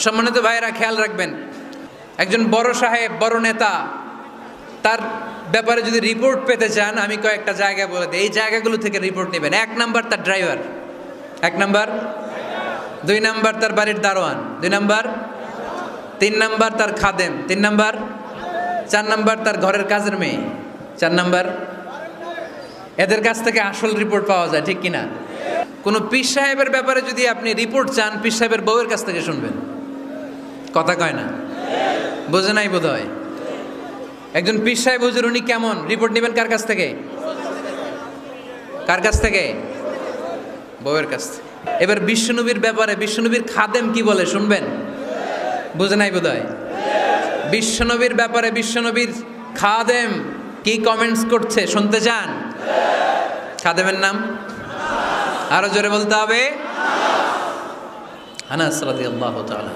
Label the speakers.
Speaker 1: সম্মানিত ভাইয়েরা, খেয়াল রাখবেন, একজন বড় সাহেব, বড় নেতা, তার ব্যাপারে যদি রিপোর্ট পেতে চান, আমি কয়েকটা জায়গায় বলে দিই, এই জায়গাগুলো থেকে রিপোর্ট নেবেন। 1 নাম্বার তার ড্রাইভার, 1 নাম্বার। 2 নাম্বার তার বাড়ির দারোয়ান, 2 নাম্বার। 3 নাম্বার তার খাদেম, 3 নাম্বার। 4 নাম্বার তার ঘরের কাজের মেয়ে, 4 নাম্বার। এদের কাছ থেকে আসল রিপোর্ট পাওয়া যায়, ঠিক কিনা? কোনো পীর সাহেবের ব্যাপারে যদি আপনি রিপোর্ট চান, পীর সাহেবের বউয়ের কাছ থেকে শুনবেন। কথা কয় না, বোঝে নাই বোধ হয়। একজন পীর সাহেব হুজুর, উনি কেমন, রিপোর্ট নেবেন কার কাছ থেকে? কার কাছ থেকে? বউয়ের কাছ থেকে। এবার বিশ্বনবীর ব্যাপারে বিশ্বনবীর খাদেম কি বলে শুনবেন? বোঝে নাই বোধ হয়। বিশ্বনবীর ব্যাপারে বিশ্বনবীর খাদেম কি কমেন্টস করছে শুনতে চান? খাদেমের নাম আরো জোরে বলতে হবে, আনাস রাদিয়াল্লাহু তাআলা।